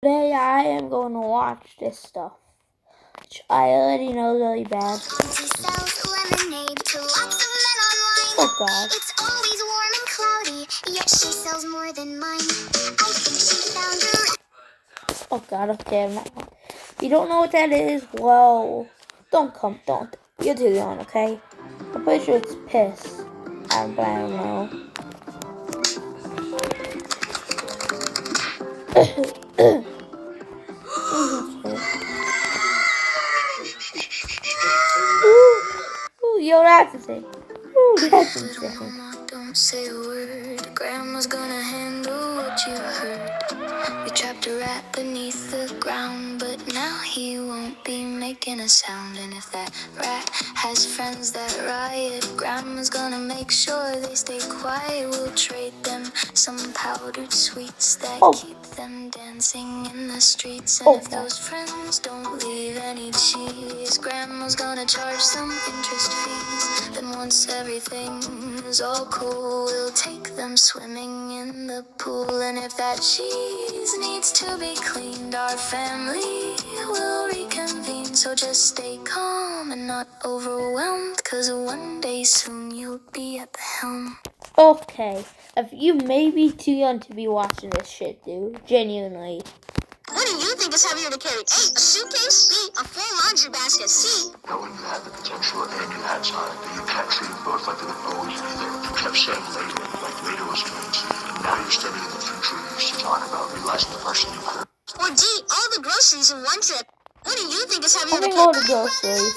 Today I am going to watch this stuff, which I already know is really bad. Oh God. It's always warm and cloudy, yet she sells more than mine. I think she found her. Oh God, okay, I'm not. If you don't know what that is, well, don't. You're too young, okay? I'm pretty sure it's piss. But I don't know. Ooh, yo, that's insane. Ooh, that's insane. Don't say a word. Grandma's gonna handle what you heard. We trapped a rat beneath the ground, but now he won't be making a sound. And if that rat has friends that riot, Grandma's gonna make sure they stay quiet. We'll trade them some powdered sweets that keep them dancing in the streets. And if those friends don't leave any cheese, Grandma's gonna charge some interest fees. Then once everything is all cool, we'll take them swimming in the pool. And if that cheese needs to be cleaned, our family will reconvene. So just stay calm and not overwhelmed, 'cause one day soon you'll be at the helm. Okay, if you may be too young to be watching this shit, dude. Genuinely. What do you think is heavier to carry? A, a suitcase? B, a full laundry basket? C. Knowing you had the potential and you had time, but you kept treating both like they would always be there. You kept saying later, like later was coming to you. And now you're stepping in the future you used to talk about, realizing the person you were. Or D, all the groceries in one trip. What do you think is heavier to carry? All the groceries.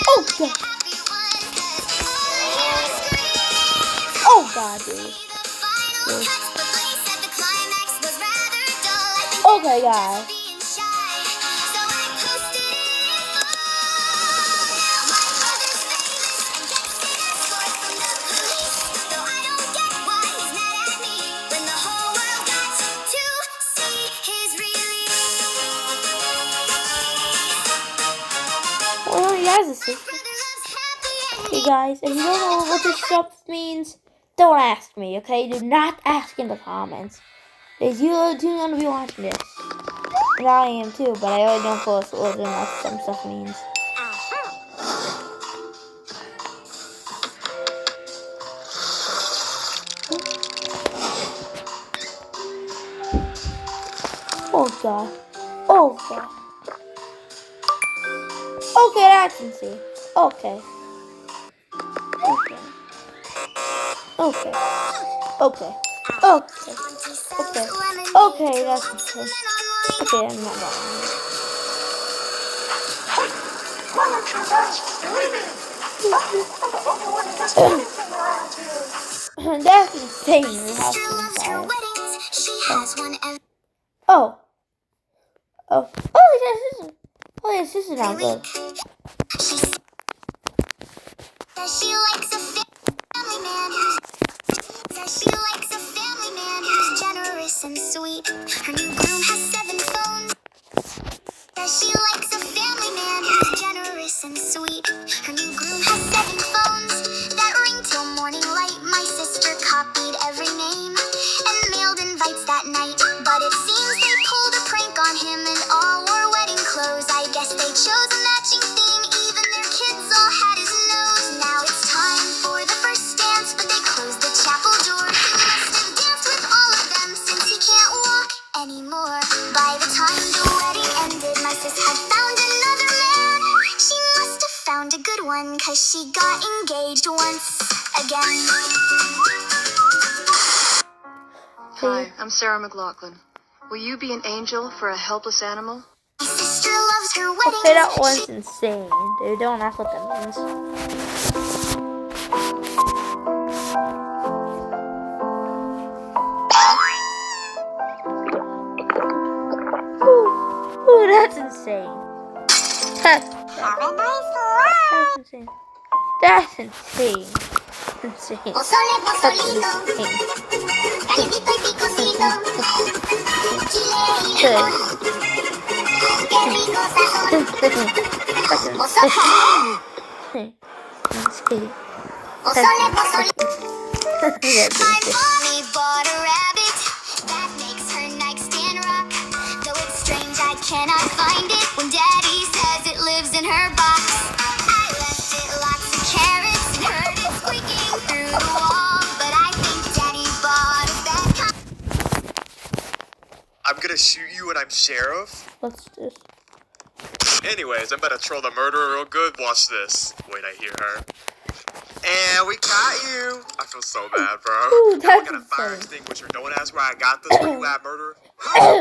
Oh God. Oh God, dude. Okay, guys. Oh, he has a sister. Hey guys, if you don't know what this stuff means, don't ask me, okay? Do not ask in the comments. Because you are too young to be watching this. And I am too, but I already know what some stuff means. Oh God. Oh God. Okay, that's insane. Okay. Okay. Okay. Okay. Okay. Okay. Okay, that's insane. Okay, I'm not going. That's insane. Oh. Oh. Oh, yes, this is not good. She likes a family man who's generous and sweet. Her new groom has 7 phones. She likes a family man who's generous and sweet. Her new groom has 7 phones that ring till morning light. My sister copied every name and mailed invites that night. But it seems they pulled a prank on him and all wore wedding clothes. I guess they chose a matching theme. Even their kids all had his nose. Now it's time for the first dance, but they closed the chapel door. He must have danced with all of them since he can't walk anymore. By the time the wedding ended, my sis had found another man. She must have found a good one, 'cause she got engaged once again. Hi, I'm Sarah McLaughlin. Will you be an angel for a helpless animal? My sister loves her wedding. Okay, that one's insane. Dude, don't ask what that means. Ooh, that's insane. That's insane. That's insane. Insane. That's insane. Good. mommy bought a rabbit that makes her nightstand rock. Though it's strange, I cannot find it when daddy says it lives in her box. I left it lots of carrots and heard it squeaking through the wall. But I think daddy bought a bad I'm gonna shoot you when I'm sheriff. What's this? Anyways, I'm gonna troll the murderer real good. Watch this. Wait, I hear her. And we got you. I feel so bad, bro. Ooh, Now we that's got a fire insane. extinguisher. Don't ask where I got this. Where you at, murderer?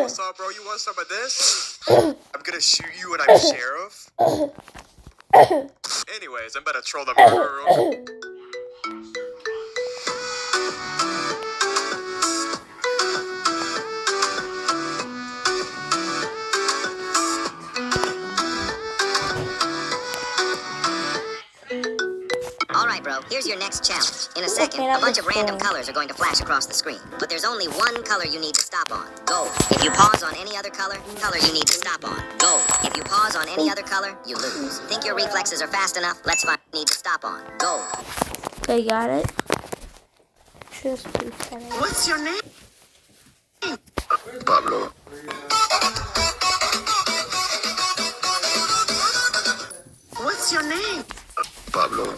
What's up, bro? You want some of this? I'm gonna shoot you when I'm sheriff. Anyways, I'm gonna troll the murderer real good. Alright, bro, here's your next challenge. In a second, Okay, a bunch of number random 4. colors are going to flash across the screen. But there's only one color you need to stop on. Gold. If you pause on any other color you need to stop on. Gold. If you pause on any other color, you lose. Think your reflexes are fast enough? Let's find need to stop on. Gold. Okay, got it. Just be funny. What's your name? Pablo. What's your name? Pablo.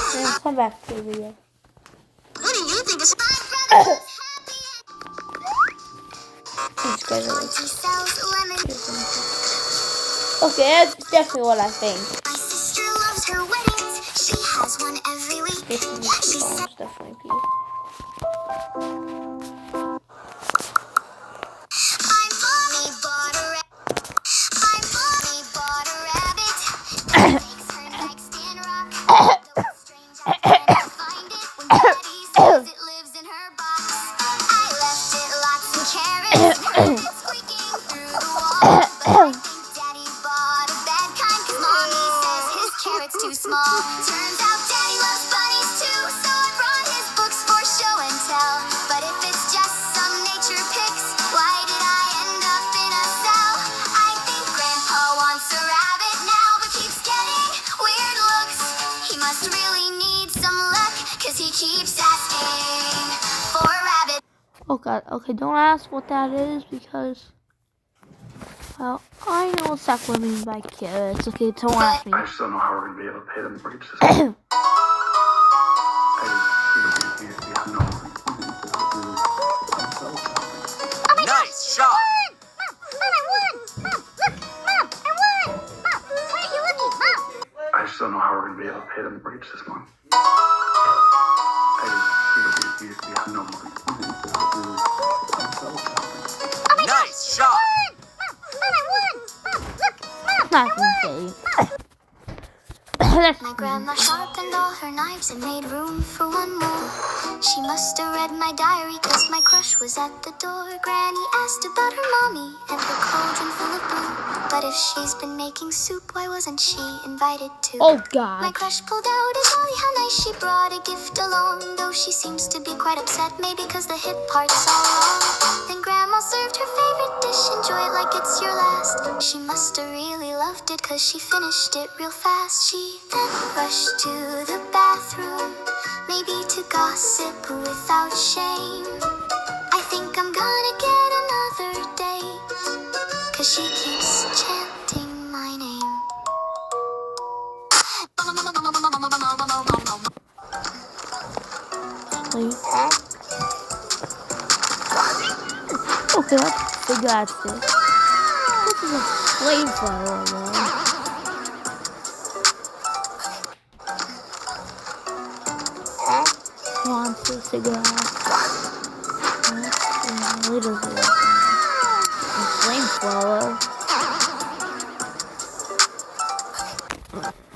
Okay, come back to the video. What do you think is These guys are like, She sells lemons. okay, that's definitely what I think. My sister loves her weddings. She has one every week. This is She the said phones, definitely be. my mommy bought a rabbit. My mommy bought a rabbit that makes her nightstand rock. Though it's strange, I cannot find it when daddy says it lives in her box. I left it lots of carrots and heard it squeaking through the wall. But I think daddy bought a bad kind 'cause mommy says his carrot's too small. Turns out daddy loves bunnies too, so I brought his books for show and tell. But if it's just some nature pics, why did I end up in a cell? I think grandpa wants a rabbit now, but keeps getting weird looks. He must really need some luck, 'cause he keeps asking for a rabbit. Oh god, okay, don't ask what that is because, well, I know exactly what I mean by carrots. Okay, don't ask me. I just don't know how we're going to be able to pay them to breach this. We have no. Nice shot. I just don't know how we're going to be able to pay them to breach this month. We have no money. Nice shot. Not insane. That's My grandma sharpened all her knives and made room for one more. She must have read my diary 'cause my crush was at the door. Granny asked about her mommy and her cauldron full of blue. But if she's been making soup, why wasn't she invited to? oh My god. crush pulled out a dolly, how nice, she brought a gift along. Though she seems to be quite upset, maybe 'cause the hip part's all wrong. Then grandma served her favorite dish, enjoy it like it's your last. She must have really loved it 'cause she finished it real fast. She then rushed to the bathroom, maybe to gossip without shame. I think I'm gonna get another date, 'cause she keeps chanting my name. Wait. Okay, let's figure out this. This is a flamethrower, man. Want to figure out. What is it? A flamethrower.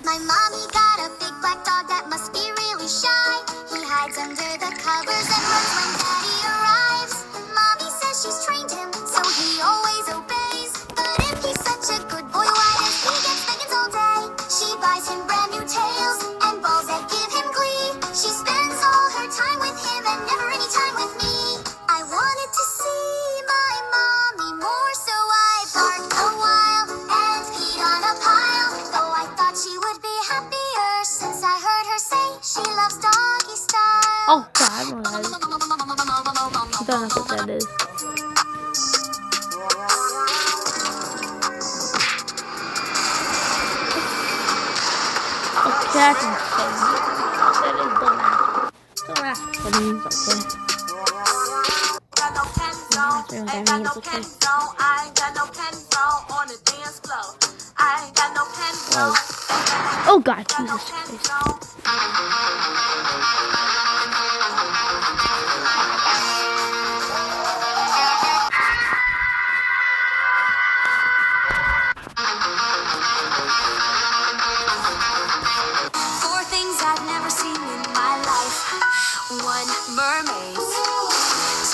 My mommy got a big black dog that must be really shy. He hides under the covers and runs when daddy arrives. Mommy says she's trained him, so he always obeys. But if That's insane. That is don't ask for these, okay? Oh God, Jesus Christ. Four things I've never seen in my life. One, mermaids.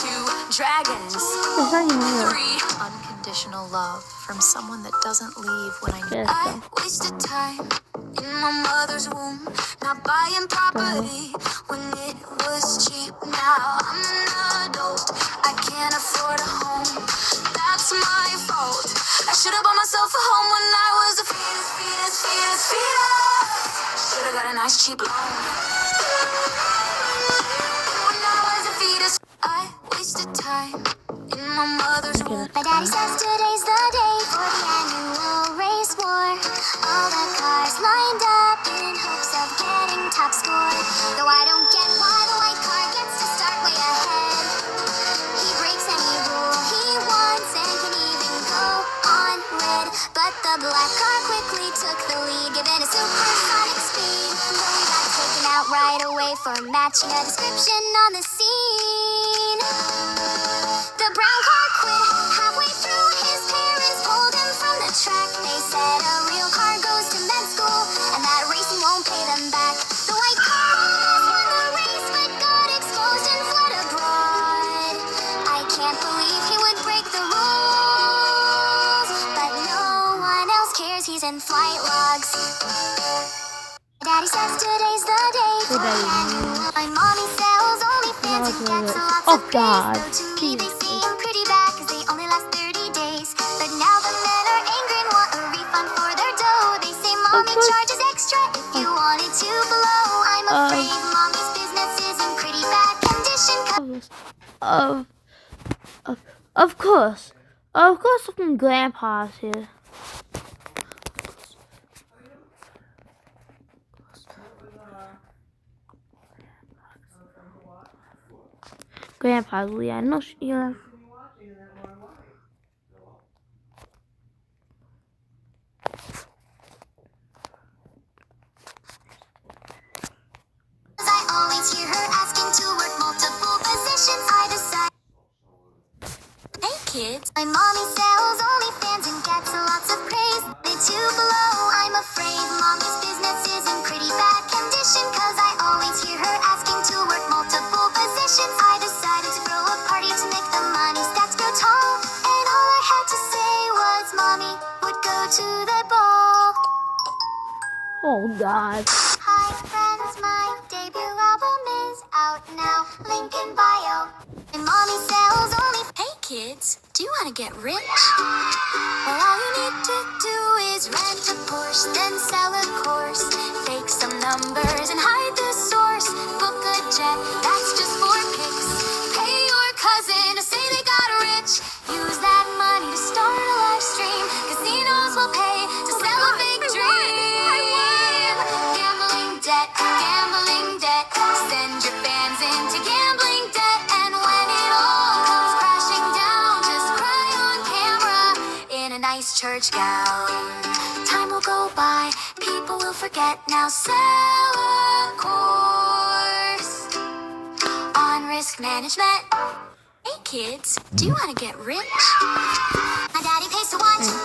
Two, dragons. It's not even real. Three, unconditional love from someone that doesn't leave when I need. Yes, I wasted time in my mother's womb, not buying property when it was cheap. Now I'm an adult, I can't afford a home. That's my fault. I should have bought myself a home when I was a fetus. Should have got a nice cheap loan. When I was a fetus, I wasted time in my mother's womb. My daddy says today's the day for the annual race war. All the cars lined up in hopes of getting top score. Though I don't get why the white car gets to start way ahead. He breaks any rule he wants and can even go on red. But the black car quickly took the lead, given a supersonic speed. Though we got taken out right away for matching a description on the scene. The brown car quit halfway through. His parents pulled him from the track. They said a real car goes to med school and that racing won't pay them back. The white car almost won the race but got exposed and fled abroad. I can't believe he would break the rules, but no one else cares. He's in flight logs. Daddy says today's the day for the annual. My mommy sells OnlyFans and gets lots Oh of praise. God. Though to me they seem pretty bad cause they only last 30 days. But now the men are angry and want a refund for their dough. They say mommy charges extra if you wanted to blow. I'm afraid mommy's business is in pretty bad condition. Of course. Of course fucking grandpa's here. Grandpa's Leah. No, yeah. I always hear her asking to work multiple positions. I decide. Hey kids, my mommy sells OnlyFans and gets lots of praise. They too below. I'm afraid mommy's business is in pretty bad condition. Cause I always hear her asking to work multiple positions. I decided to throw a party to make the money stacks grow tall. And all I had to say was mommy would go to the ball. Oh God. Hi friends, my debut album is out now. Link in bio. And mommy sells only. Hey kids, do you want to get rich? Well, all you need to do is rent a Porsche, then sell a course. Fake some numbers and hide the source. Book a jet, that's just for kicks. Pay your cousin to say they got rich. Use that money to start a live stream. Casinos will pay to sell a big dream. Gambling debt. Send your fans into gambling debt. And when it all comes crashing down, just cry on camera in a nice church gown. Time will go by, people will forget. Now sell a course on risk management. Hey kids, do you want to get rich? My daddy pays to watch the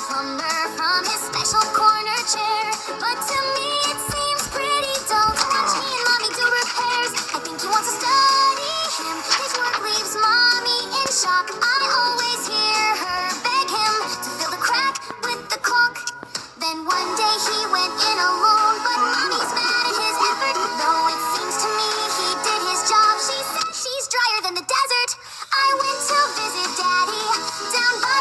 plumber from his special corner chair. But to me it seems pretty dull to watch me and mommy do repairs. I think he wants to study him. His work leaves mommy in shock. I always hear her beg him to fill the crack with the caulk. Then one day he went in alone, but mommy's mad at his effort. Though it seems to me he did his job. She says she's drier than the desert. I went to visit daddy down by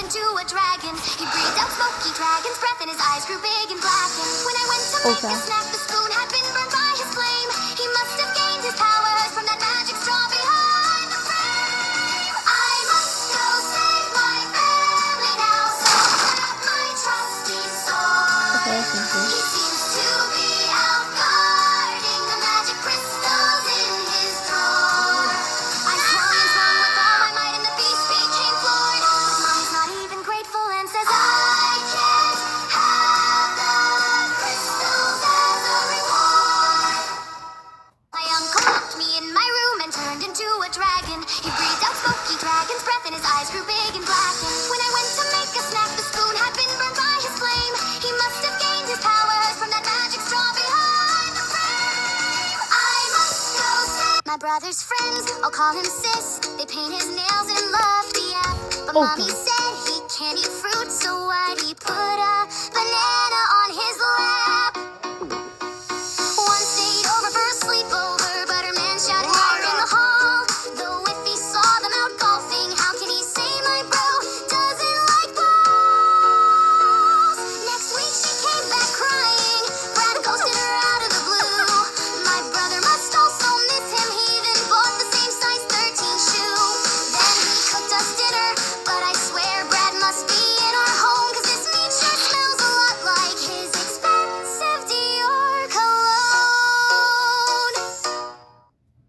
into a dragon. He breathed out smoky dragon's breath and his eyes grew big and black. And when I went to make a snack, the spoon had been burned by his flame. He must have gained his powers from that magic straw behind the frame. I must go save my family now, so that my trusty sword. Okay, thank you. He seems to be out guarding the magic crystals in his drawer. I swung and swung with all my might and the beast became floored. Mom's not even grateful and says I can't have the crystals as a reward. My uncle locked me in my room and turned into a dragon. He breathed out smoky dragon's breath and his eyes grew big and black. And when I went to make a snack, the spoon had been burned by his flame. He must have gained his powers from that magic straw behind the frame. I must go save my brother's friends. I'll call him sis. They paint his nails and love the app. But mommy said he can't eat fruit, so why'd he put a banana on his lap? One stayed over for a sleepover, but her man shouted out in the hall. Though if he saw them out golfing, how can he say my bro doesn't like balls? Next week she came back crying. Brad ghosted her out of the blue. My brother must also miss him. He even bought the same size 13 shoe. Then he cooked us dinner, but I swear Brad must be in our home, 'cause this meat sure smells a lot like his expensive Dior cologne.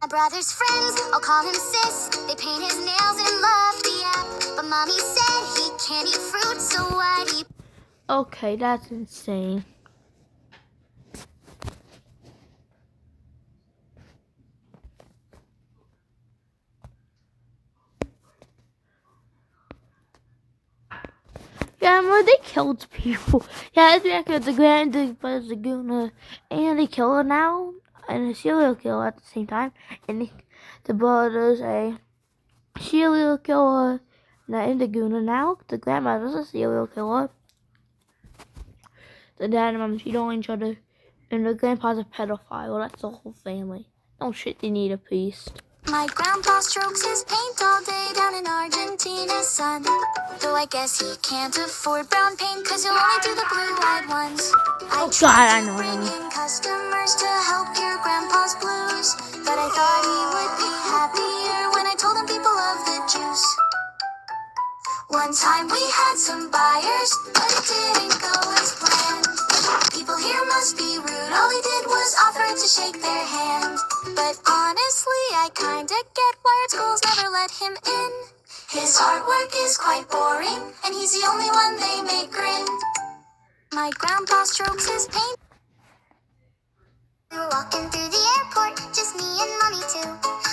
My brother's friends, I'll call him sis. They paint his nails and love the app. But mommy said he can't eat fruit, so why'd he Okay, that's insane. Yeah, well, they killed people. Yeah, it's back at the Grand Laguna, and they kill her now, and a serial killer at the same time. And the brother's a serial killer in the Laguna now. The grandmother's a serial killer. The dad and mom cheat on each other, and the grandpa's a pedophile. That's the whole family. Oh shit, they need a priest. My grandpa strokes his paint all day down in Argentina's sun. Though I guess he can't afford brown paint, 'cause he'll only do the blue-eyed ones. Oh God, I know bring him. in customers to help cure grandpa's blues, but I thought he would be happier when I told him people love the juice. One time we had some buyers, but it didn't go as planned. People here must be rude, all he did was offer to shake their hand. But honestly, I kinda get why art schools never let him in. His artwork is quite boring, and he's the only one they make grin. My grandpa strokes his paint. We were walking through the airport, just me and mommy too,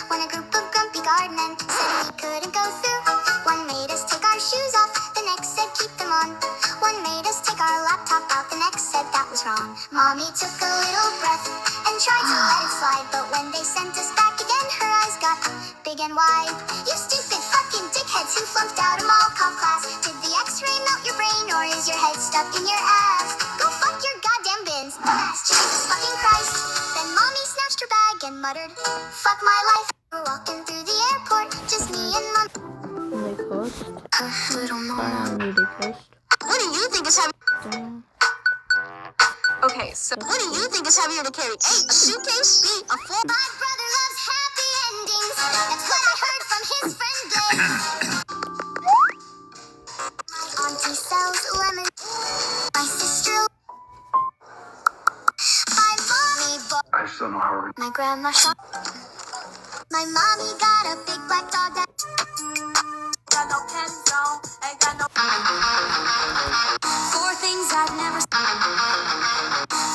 when a group of grumpy guardmen said we couldn't go through. One made us take our shoes off, the next said keep them on. One made us take our laptop out, the next said that was wrong. Mommy took a little breath and tried to let it slide, but when they sent us back again, her eyes got big and wide. You stupid fucking dickheads who flunked out a mall cop class. Did the x-ray melt your brain, or is your head stuck in your ass? Go fuck your goddamn bins, dumbass, Jesus fucking Christ. Then mommy snatched her bag and muttered, fuck my life. We're walking through the airport, just me and mom. They cursed. Little I momo. don't need a cursed. What do you think is heavy? Okay, so What do you think is heavier to carry? A suitcase? B, a full... My brother loves happy endings. That's what I heard from his friend Blake. My auntie sells lemon. My sister... My mommy bought... I just don't know how we're My grandma shop. My mommy got a big black dog that... Got no pens on. Ain't got no... Four things I've never...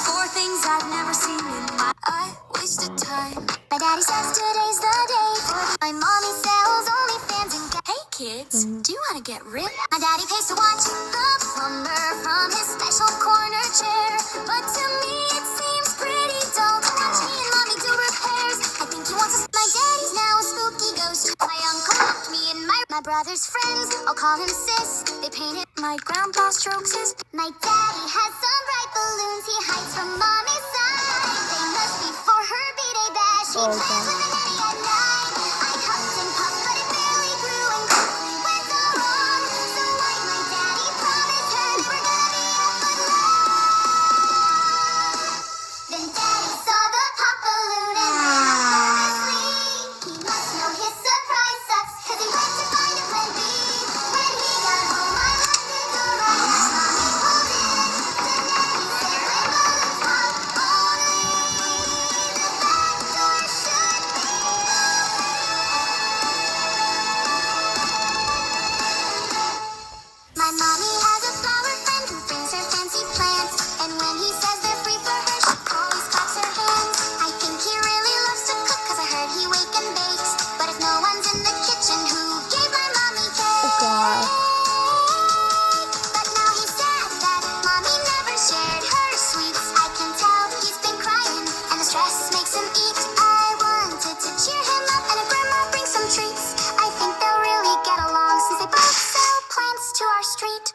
Four things I've never seen in my... I wasted time. My daddy says today's the day. My mommy sells OnlyFans and... Hey kids, do you want to get ripped? My daddy pays to watch the plumber from his special corner chair. But to me it seems pretty dull to watch me and mommy do repairs. I think he wants us... My daddy's now a spooky ghost. My uncle locked me in my brother's friends. I'll call him sis. They painted... My grandpa strokes his... My daddy has some bright balloons he hides from mommy's side. They must be for her B-Day bash. She plays with an Eddie at night. I huffed and puffed, but it barely grew and quickly went wrong. So like my street.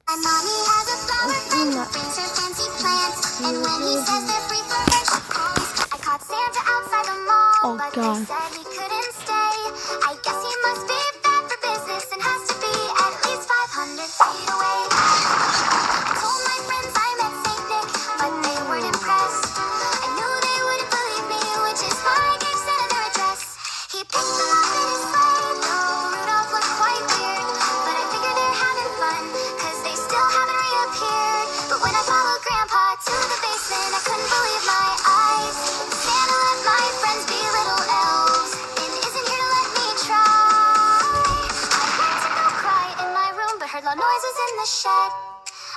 My mommy has a flower friend who brings her fancy plants. And when he says they're free for her, she calls. I caught Santa outside the mall, but they said he couldn't stay. I guess he must be bad for business and has to be at least 500 feet away. I told my friends I met Saint Nick, but they weren't impressed. I knew they wouldn't believe me, which is why I gave Santa their address. He picked them up in his sleigh, though Rudolph looked quite weird. But I figured they're having fun, cause they still haven't reappeared. But when I followed Grandpa to the basement, I couldn't believe my eyes. Santa let my friends be little elves, and isn't here to let me try. I went to go cry in my room, but heard loud noises in the shed.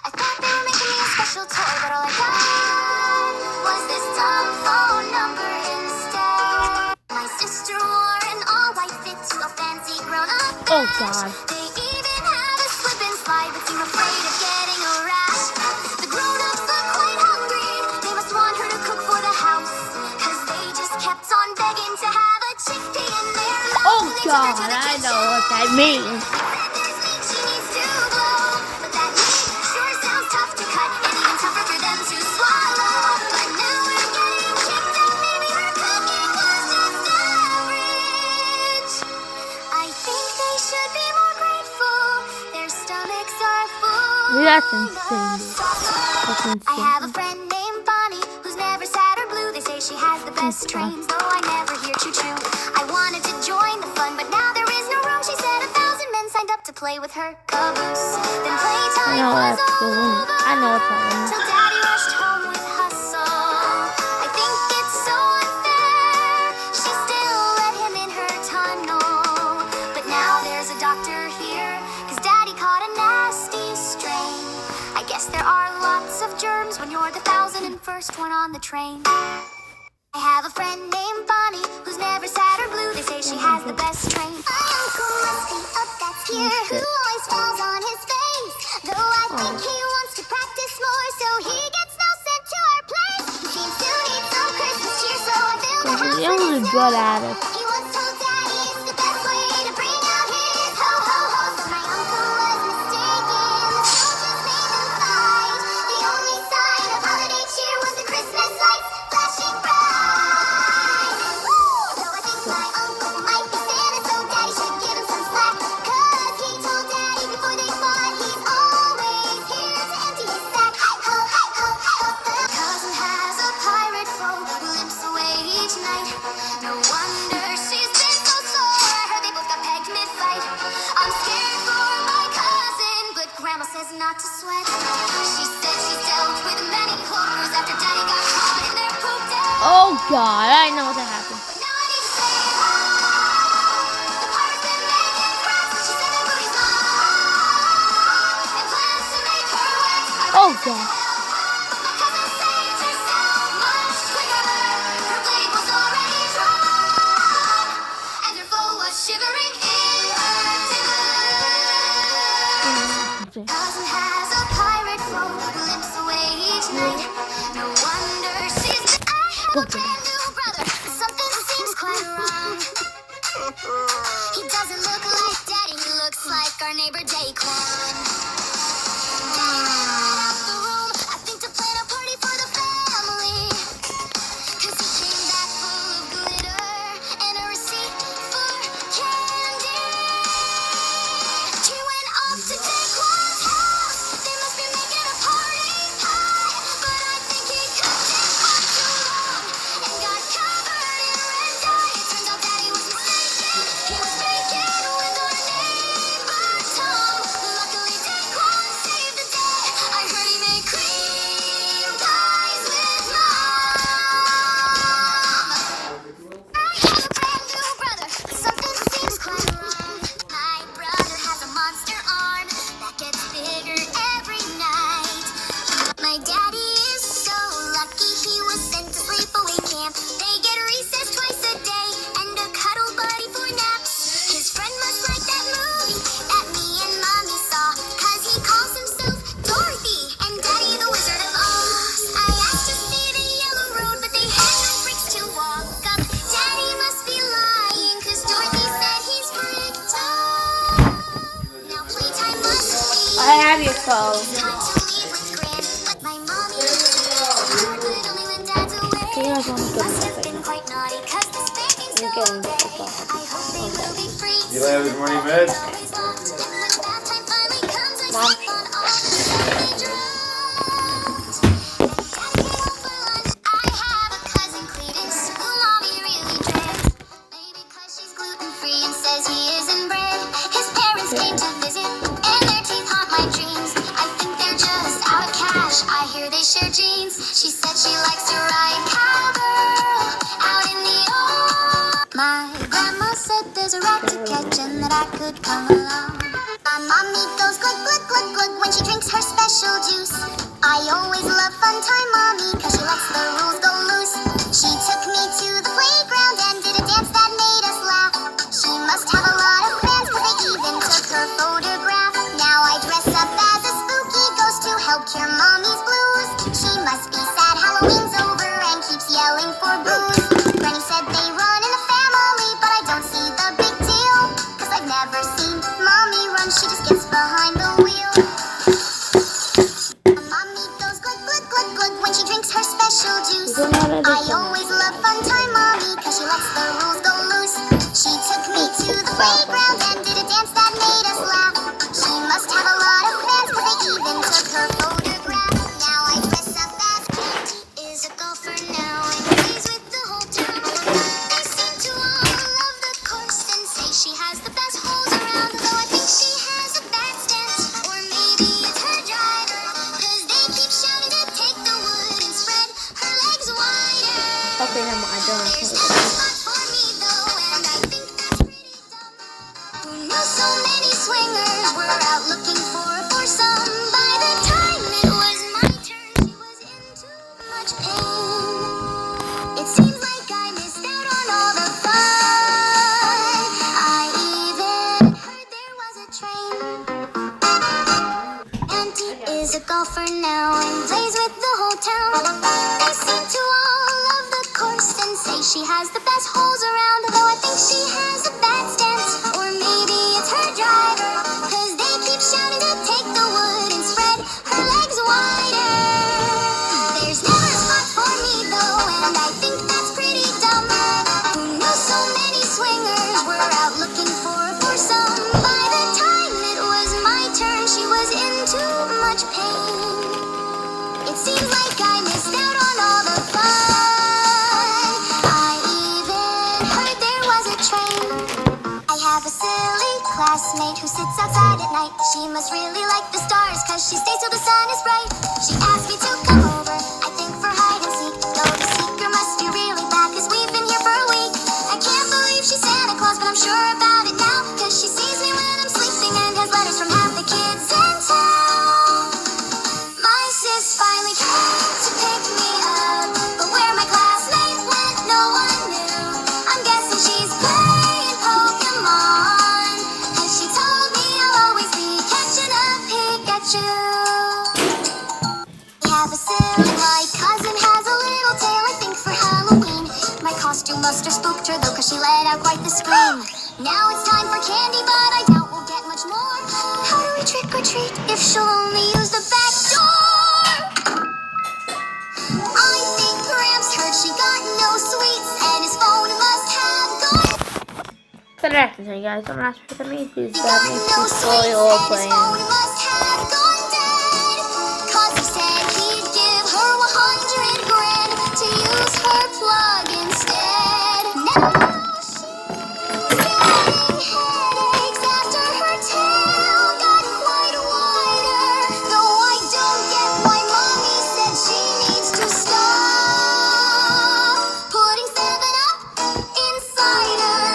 I thought they were making me a special toy, but all I got was this dumb phone number instead. My sister wore an all-white fit to a fancy grown-up bash. Oh God. They even had a slip and slide, but seemed afraid of getting a rash. The grown-ups looked quite hungry. They must want her to cook for the house, cause they just kept on begging to have a chickpea in their mouth. Oh God, I know what that means. There's meat she needs to blow, but that meat sure sounds tough to cut and even tougher for them to swallow. But now we're getting kicked out, maybe her cooking was just average. I think they should be more grateful. Their stomachs are full. That's of insane. stuff. That's insane. I have a friend named Bonnie who's never sad or blue. They say she has the best trains, though I never hear choo-choo. I wanted to join the fun, but now there is no room. She said 1,000 men signed up to play with her caboose. Then I playtime know was that's cool. over. I know what's happening. Till Daddy rushed home with hustle. I think it's so unfair. She still let him in her tunnel. But now there's a doctor here, cause Daddy caught a nasty strain. I guess there are lots of germs when you're the 1,001st one on the train. I have a friend named Bonnie who's never sad or blue. They say she has the best train. My uncle must be up, that's here, who always falls on his face. Though I think he wants to practice more, so he gets no sent to our place. He seems to need some Christmas cheer, so I filled the house Young with is his good snow. at it. He once told Daddy it's the best way to bring out his ho-ho-hos. But my uncle was mistaken. The snow just made them fight. The only sign of holiday cheer was the Christmas lights flashing bright. Though I think my uncle might be Santa, so Daddy should give him some slack. Cause he told Daddy before they fought, he's always here to empty his sack. Ho, ho, ho, ho. The cousin has a pirate foe who limps away each night. No wonder she's been so sore. I heard they both got pegged mid-fight. I'm scared for my cousin, but Grandma says not to sweat. She said she's dealt with many horrors after Daddy got caught in their poop den. Oh God, I know what happened. But now I need to say, the pirate's been making threats. She said that Booty's mom and plans to make her wet. Oh God. My cousin saved herself much quicker. Her blade was already drawn, and her foe was shivering in her timber. Cousin has a pirate foe who limps away each night. No wonder she's been. I have a brand new brother. Something seems quite wrong. He doesn't look like Daddy. He looks like our neighbor Daquan. Daddy ran out the room, I think to plan a party for the family. Cause he came back full of glitter and a receipt for candy. He went off to Daquan's house. They must be making a party pie. But I think he cooked it for too long and got covered in red dye. It turns out Daddy was mistaken. He was baking with our neighbor Tom. Luckily, Daquan I have your phone. Do you guys want to get something? I'm getting the phone. You have his morning meds? Mom. I hear they share jeans. She said she likes to ride cowgirl out in the open. My grandma said there's a rat to catch and that I could come along. My mommy goes glug glug glug glug when she drinks her special juice. I always love fun time mommy cause she lets the rules go loose. She took me to the playground and did a dance that made us laugh. She must have a lot of fans cause they even took her photograph. Now I dress up as a spooky ghost to help cure mommy's blues. She must be sad Halloween's over and keeps yelling for booze. Granny said they run in a family but I don't see the big deal cause I've never seen mommy run, she just gets behind the wheel. Mommy goes glug glug glug glug when she drinks her special juice. I always love fun time mommy cause she lets the rules go loose. She took me to the playground and did a dance that made us laugh. She must have a lot of fans cause they even took her photograph. Now I dress up as Auntie is a golfer now and plays with the whole town. They seem to all love the course and say she has the best holes around. Though I think she has a bad stance, or maybe it's her driver. Cause they keep shouting to take the wood and spread her legs wider. Okay, never mind. I don't want to There's play never a this. spot for me though, and I think that's pretty dumb. Who knew so many swingers were out looking for a foursome? By the time it was my turn, she was in too much pain. It seems like I missed out on all the fun. I even heard there was a train. Auntie is a golfer now and plays with the whole town. They seem to all love the course and say she has the best holes around. Though I think she has a bad stance, or maybe it's her driver. Cause they keep shouting to take the wood and spread her legs wider. There's never a spot for me though, and I think that's pretty dumb. Who knew so many swingers were out looking for a foursome? By the time it was my turn, she was in too much pain. It seems like I missed out on all the fun. I even heard there was a train. I have a silly classmate who sits outside at night. She must really like the stars cause she stays till the sun is bright. She asked me to come over, I think for hide and seek. Though the seeker must be really bad cause we've been here for a week. I can't believe she's Santa Claus but I'm sure about it now. Cause she sees me when I'm sleeping and has letters from half the kids in town. My sis finally came to pick me up, but where my classmates went no one knew. I'm guessing she's playing Pokemon, and she told me I'll always be catching a Pikachu. We have a silly, my cousin has a little tail, I think for Halloween. My costume must have spooked her though, cause she let out quite the scream. Now it's time for candy, but I doubt we'll get much more. How do we trick or treat if she'll only use the back door? I think Gramps heard she got no sweets, and his phone must have gone. But after that, guys, I'm not sure what that means because He that got means no he's sweets, slowly and role his playing. phone must have gone dead. Cause he said he'd give her 100 grand to use her plug instead. Now she's getting headaches after her tail got quite wider. Though I don't get why mommy said she needs to stop putting 7-Up inside her.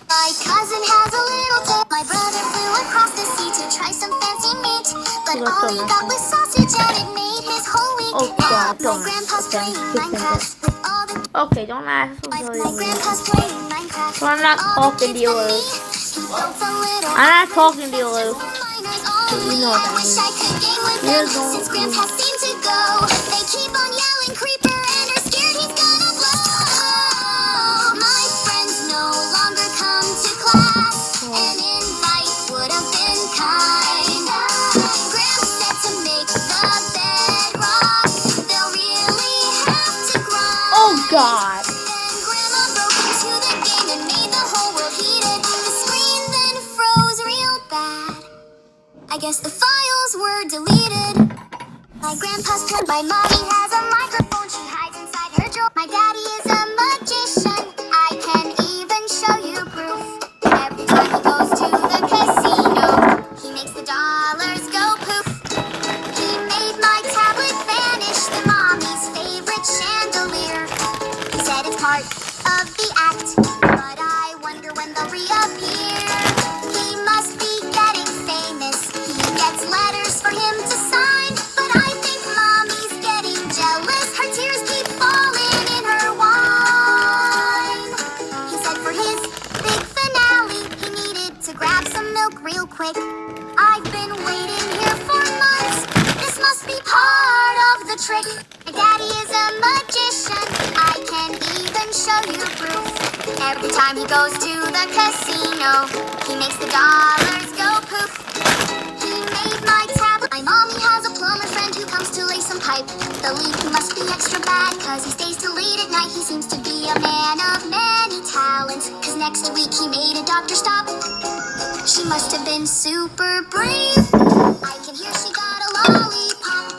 My cousin has a little tip. My brother flew across the sea to try some fancy meat, but What's all on he that? got was sausage and it made his whole week. Oh, God, My don't. grandpa's Okay, playing skip Minecraft into- with all the Okay, don't ask my until you grandpa's playing Minecraft. So I'm not with all the talking to kids you, but me. Luke. He built a little I'm not island talking to you, that's Luke. just for miners So only. you know what I that wish means. I could game with You them don't- since Grandpa seemed to go. They keep on yelling creeper and are scared he's gonna blow. My friends no longer come to class. An invite would have been kind. I guess the files were deleted. My grandpa's pen, my mommy has a microphone she hides inside her drawer. My daddy is a magician, I can even show you proof. Every time he goes to the casino, he makes the dollars go poof. He made my tablet vanish, the mommy's favorite chandelier. He said it's part of the act, but I wonder when they'll reappear. He must be getting famous, he gets letters for him to sign. But I think mommy's getting jealous, her tears keep falling in her wine. He said for his big finale, he needed to grab some milk real quick. I've been waiting here for months, this must be part of the trick. My daddy is a magician, I can even show you proof. Every time he goes to the casino, he makes the dollars go poof. He made my tablet. My mommy has a plumber friend who comes to lay some pipe. The leak must be extra bad, cause he stays till late at night. He seems to be a man of many talents, cause next week he made a doctor stop. She must have been super brave, I can hear she got a lollipop.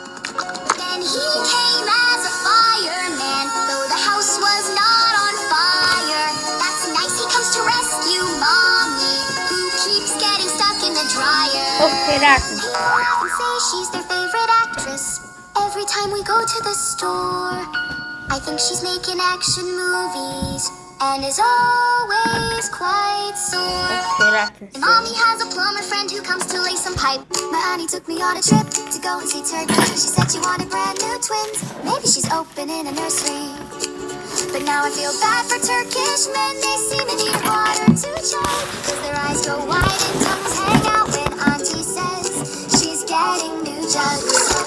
Then he came as a fireman, though the house was not on fire. That's nice, he comes to rescue mommy, who keeps getting stuck in the dryer. Okay, that's it. I can say she's their favorite actress. Every time we go to the store, I think she's making action movies and is always quite sore. Okay, that's it. Mommy has a plumber friend who comes to lay some pipe. My auntie took me on a trip to go and see Turkey. She said she wanted brand new twins. Maybe she's opening a nursery. But now I feel bad for Turkish men. They seem to need water to chug, cause their eyes go wide and tongues hang out when auntie says she's getting new jugs.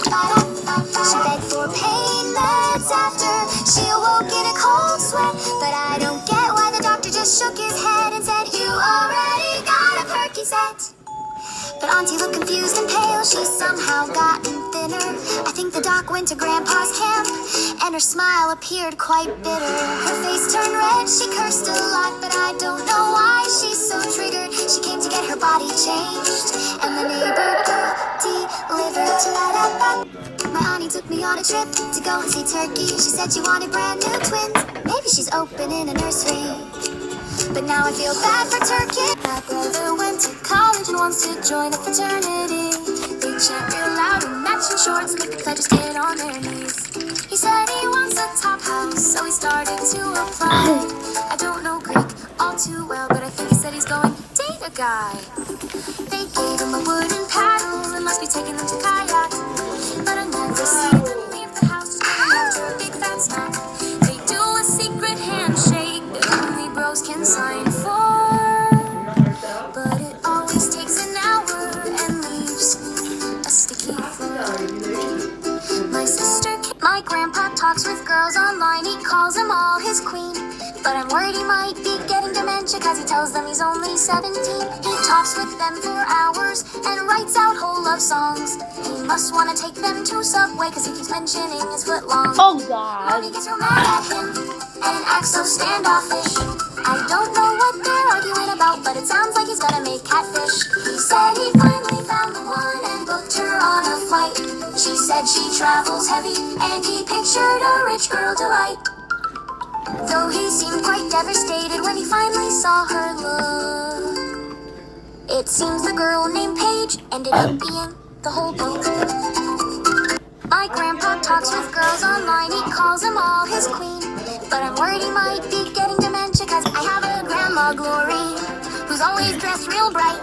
She begged for pain meds after she awoke in a cold sweat. But I don't get why the doctor just shook his head and said, you already got a perky set. But auntie looked confused and pale, she's somehow gotten thinner. I think the doc went to grandpa's camp, and her smile appeared quite bitter. Her face turned red, she cursed a lot, but I don't know why she's so triggered. She came to get her body changed, and the neighbor girl delivered. My auntie took me on a trip to go and see Turkey. She said she wanted brand new twins, maybe she's opening a nursery. But now I feel bad for Turkey. My brother went to college and wants to join a fraternity. They chant real loud in matching shorts, make the pledges get on their knees. He said he wants a top house, so he started to apply. I don't know Greek all too well, but I think he said he's going to date a guy. They gave him a wooden paddle and must be taking them to kayak. But I never see them leave the house, just going after a big fat snack. They do a secret handshake that only bros can sign for, but it always takes an hour and leaves a sticky floor. My sister, my grandpa talks with girls online, he calls them all his queen. But I'm worried he might be getting dementia, cause he tells them he's only 17. He talks with them for hours and writes out whole love songs. He must wanna take them to Subway, cause he keeps mentioning his foot long. Oh God. Mommy gets real mad at him and acts so standoffish. I don't know what they're arguing about, but it sounds like he's gonna make catfish. He said he finally found the one and booked her on a flight. She said she travels heavy and he pictured a rich girl delight. Though he seemed quite devastated when he finally saw her look, it seems the girl named Paige ended up being the whole book. My grandpa talks with girls online, he calls them all his queen. But I'm worried he might be getting dementia, cause I have a grandma Glory, who's always dressed real bright.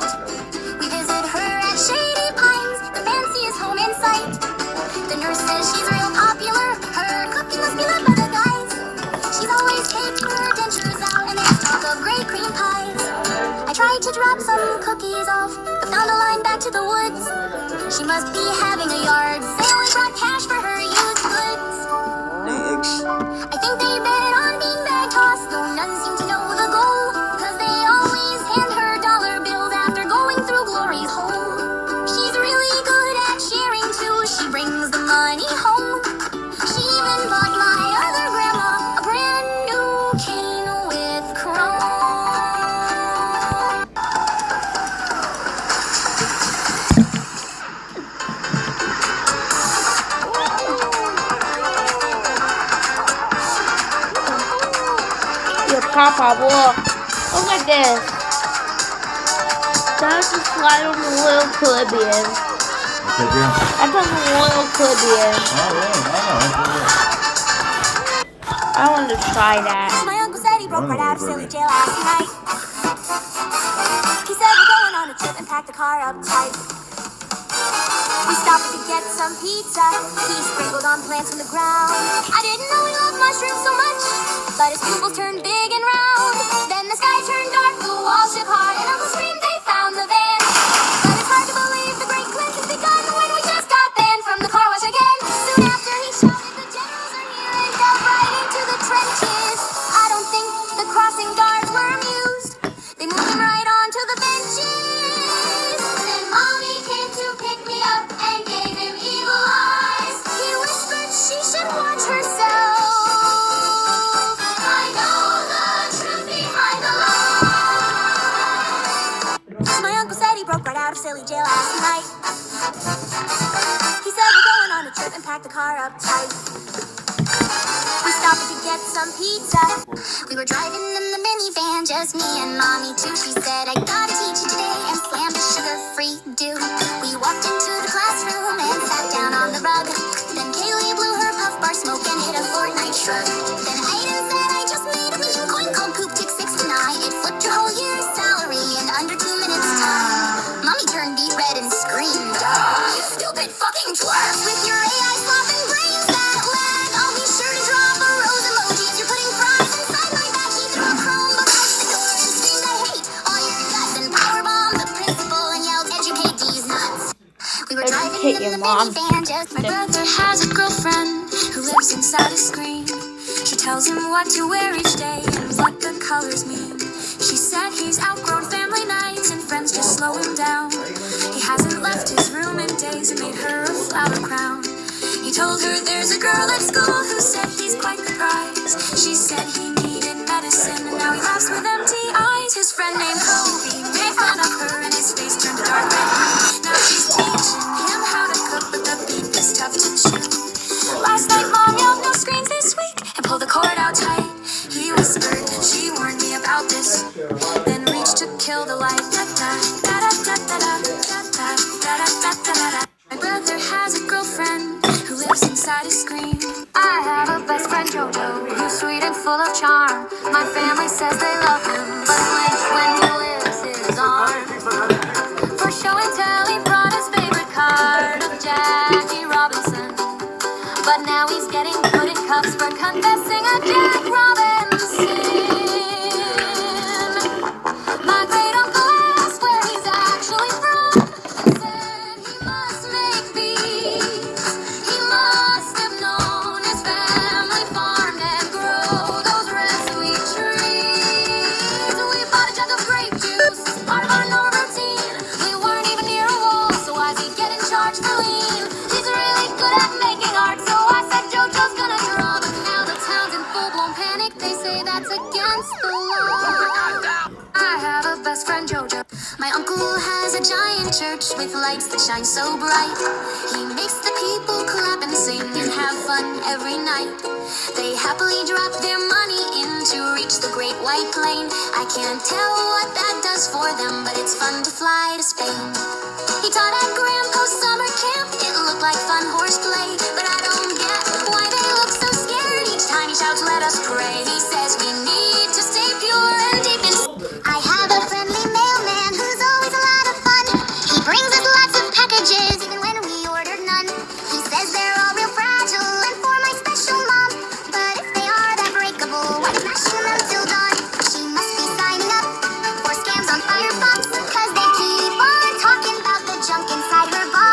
We visit her at Shady Pines, the fanciest home in sight. The nurse says she's real popular, her cooking must be loved by the guys. She's always taking her dentures out and there's talk of great cream pies. I tried to drop some cookies off, but found a line back to the woods. She must be having a yard sale and brought cash for her used goods. I think they bet on being bag tossed, though none seem to know the goal, cause they always hand her dollar bills after going through Glory's hole. She's really good at sharing too, she brings the money home. She even bought my other grandma a brand new cane with chrome. pop. Look like this. That's a slide on the little Caribbean. What's that, Jim? That's on the Royal Caribbean. Oh, really? Oh, that's really good. I want to try that. My uncle said he broke right out of silly jail last night. He said we're going on a trip and pack the car up tight. We stopped to get some pizza. He sprinkled on plants from the ground. I didn't know he loved mushrooms so much, but his pupils turned big and round. Then the sky turned dark, the walls shook hard, and Uncle screamed they found the van. But it's hard to believe the great cleanse has begun when we just got banned from the car wash again. Soon after he shouted, the generals are here, and got right into the trenches. I don't think the crossing guards were amused. They moved him right onto the benches. Then Mommy came to pick me up and gave him evil eyes. He whispered she should watch herself. I know the truth behind the lie. My uncle said he broke right out of silly jail last night. He said we're going on a trip and pack the car up tight. We stopped to get some pizza. We were driving in the minivan, just me and Mommy too. She said, I gotta teach you today, and slammed a sugar-free do. We walked into the classroom and sat down on the rug. Then Kaylee blew her puff bar smoke and hit a Fortnite shrug. Then Aiden said, I just made a meme coin called Poop Tick 6 tonight. It flipped your whole year's salary in under 2 minutes time. Mommy turned beet red and screamed, you stupid fucking twerp! With your AI flopping brains that lag, I'll be sure to drop a rose emoji if you're putting fries inside my bag. He threw a Chromebook out the door and screamed, I hate all your guts, and powerbombed the principal and yelled, educate these nuts. We were driving Educate in your the mom. minivan, just my brother has a girlfriend who lives inside a screen. She tells him what to wear each day and what the colors mean. She said he's outgrown family nights and friends just slow him down. He hasn't left his room in days and made her a flower crown. He told her there's a girl at school who said he's quite the prize. She said he needed medicine and now he laughs with empty eyes. His friend named Kobe made fun of her and his face turned a dark red. Now she's teaching him how to cook, but the beef is tough to chew. Last night Mom yelled no screens this week and pulled the cord out tight. He whispered, she warned me about this, then reached to kill the light. My brother has a girlfriend who lives inside a screen. I have a best friend Jojo, who's sweet and full of charm. My family says they love him, but flinch when he lifts his arm. For show and tell, he brought his favorite card of Jackie Robinson, but now he's getting put in cuffs for confessing a Jack Robinson. My great uncle asked where he's actually from. Said he must make beats. He must have known his family farmed and grow those red sweet trees. We bought a jug of grape juice as part of our normal routine. We weren't even near a wall, so why'd he get in charge for lean? He's really good at making art, so I said Jojo's gonna draw. But now the town's in full-blown panic. They say that's against the law. I have a best friend Jojo. My uncle has a giant church with lights that shine so bright. He makes the people clap and sing and have fun every night. They happily drop their money in to reach the great white plane. I can't tell what that does for them, but it's fun to fly to Spain. He taught at Grandpa's summer camp. It looked like fun horseplay, but I don't get why they look so scared each time he shouts, let us pray. He says we need to stay pure and deep in. I have a friendly mailman who's always a lot of fun. He brings us lots of packages even when we ordered none. He says they're all real fragile and for my special mom, but if they are that breakable, why smashing them till dawn? She must be signing up for scams on Firefox, cause they keep on talking about the junk inside her box.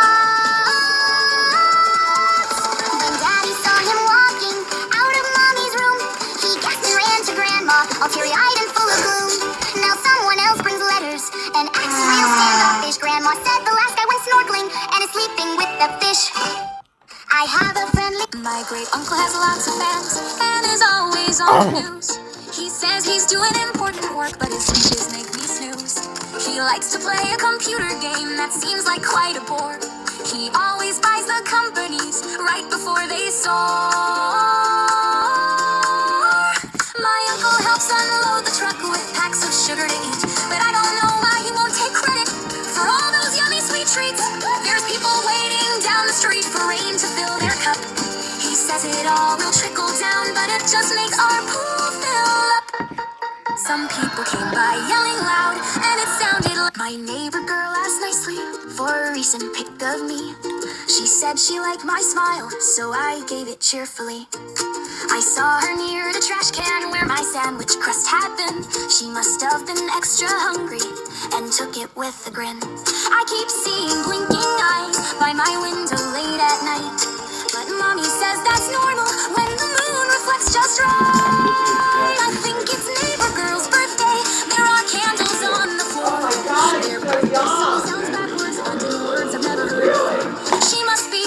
When Daddy saw him walking out of Mommy's room, he gasped and ran to Grandma, all teary-eyed and full of gloom. Now someone else brings letters and acts real standoffish. Grandma said the last guy went snorkeling and is sleeping with the fish. I have a friendly. My great uncle has lots of fans and is always on the news. He says he's doing important work, but his wishes make me snooze. He likes to play a computer game that seems like quite a bore. He always buys the companies right before they soar. My uncle helps unload her to eat. But I don't know why he won't take credit for all those yummy sweet treats. There's people waiting down the street for rain to fill their cup. He says it all will trickle down, but it just makes our pool fill up. Some people came by yelling loud, and it sounded like my neighbor girl asked nicely for a recent pic of me. She said she liked my smile, so I gave it cheerfully. I saw her near the trash can where my sandwich crust had been. She must have been extra hungry and took it with a grin. I keep seeing blinking eyes by my window late at night, but mommy says that's normal when the moon reflects just right. I think it's neighbor girl's birthday. There are candles on the floor. Their birthday song sounds backwards onto words I've never heard. She must be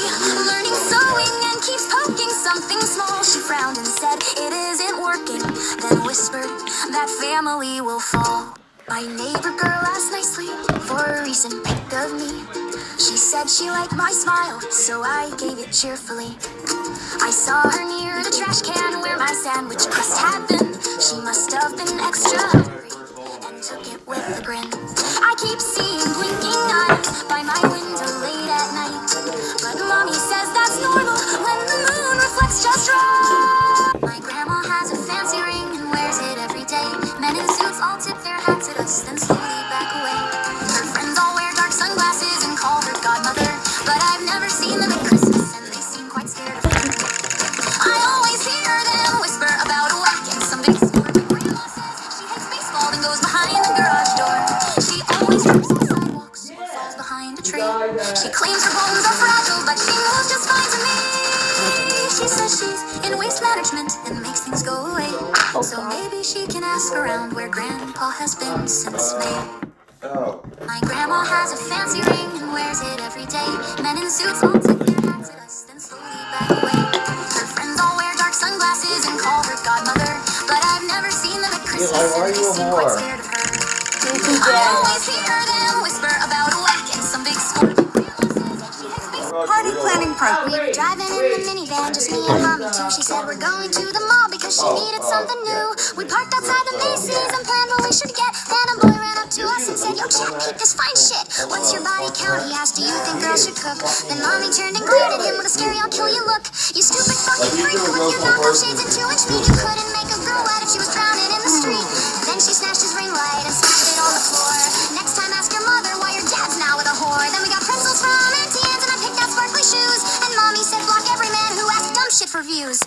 learning sewing and keeps poking something small. She frowned and said it isn't working, then whispered that family will fall. My neighbor girl asked nicely for a recent pic of me. She said she liked my smile, so I gave it cheerfully. I saw her near the trash can where my sandwich crust had been. She must have been extra hungry and took it with a grin. I keep seeing blinking eyes by my window late at night, but mommy says that's normal when the moon reflects just right. My grandma has a fancy ring and wears it every day. Men in suits all tip their hats at us, then slowly back away. Her friends all wear dark sunglasses and call her godmother, but I've never seen them at Christmas, and they seem quite scared of her. I always hear them whisper about whacking some big sport. Grandma says she hates baseball and goes behind the garage door. She always trips on the sidewalks or falls behind a tree. She claims her bones are fragile, but she moves just fine to me. She says she's in waste management and makes things go away. So maybe she can ask around where Grandpa has been since May. My grandma has a fancy ring and wears it every day. Men in suits all tip their hats at us, then slowly back away. Her friends all wear dark sunglasses and call her godmother, but I've never seen them at Christmas, and they seem quite scared of her. I always hear them whisper about whacking some big sport. Party planning pro. We were driving in the minivan, just me and mommy too. She said we're going to the mall because she needed something new. We parked outside the Macy's and planned what we should get. Then a boy ran up to us and said, "Yo, Chad, keep this fine shit. What's your body count?" He asked, "Do you think girls should cook?" Then mommy turned and glared at him with a scary "I'll kill you" look. "You stupid fucking freak with your knockoff shades and 2-inch feet. You couldn't make a girl wet if she was drowning in the street." Then she snatched his ring light and smashed it on the floor. "Next time ask your mother why your dad's now with a whore." Then we got pretzels from Auntie Anne's and I picked out sparkly shoes. And mommy said block every man who asks dumb shit for views.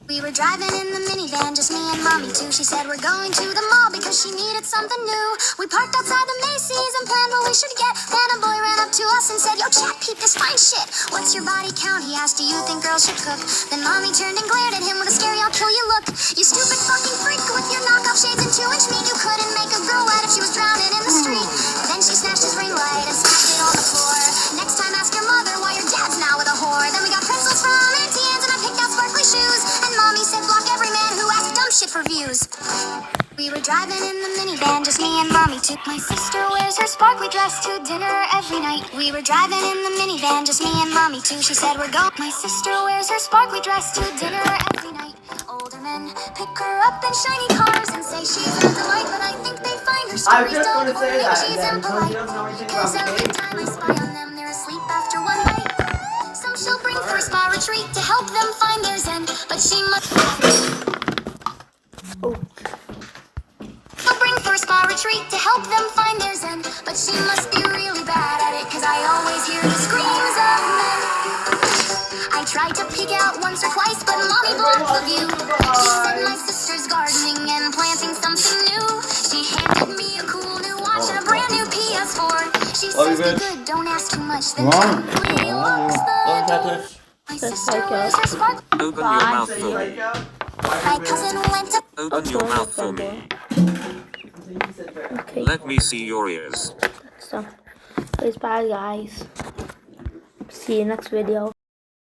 We were driving in the minivan, just me and mommy too. She said we're going to the mall because she needed something new. We parked outside the Macy's and planned what we should get. Then a boy ran up to us and said, "Yo, Chad, peep this fine shit. What's your body count?" He asked, "Do you think girls should cook?" Then mommy turned and glared at him with a scary "I'll kill you" look. "You stupid fucking freak with your knockoff shades and 2-inch meat. You couldn't make a girl wet if she was drowning in the street." Then she snatched his ring light and smashed it on the floor. "Next time ask your mother why your dad's now with a whore." Then we got pretzels from Auntie Anne's and I picked out sparkly shoes. And mommy said block every man who asks dumb shit for views. We were driving in the minivan, just me and mommy too. My sister wears her sparkly dress to dinner every night. We were driving in the minivan, just me and mommy too. She said we're going. My sister wears her sparkly dress to dinner every night. Older men pick her up in shiny cars and say she's a delight, but I think they find her stories dull or maybe she's impolite. Cause every time I spy on them, they're asleep after one night. Some she'll bring for a spa retreat to help them find their zen, but she must. She'll bring for a spa retreat to help them find their zen, but she must be really bad at it, cause I always hear the screams of men. I tried to peek out once or twice, but mommy blocked the view. She said my sister's gardening and planting something new. She handed me a cool new watch and a brand new PS4. She says be good, don't ask too much, then gently locks the door. My sister wears her spark. Open your mouth for me. My cousin went to. Open your mouth for me. Okay, Let me see your ears. so please bye guys. See you next video.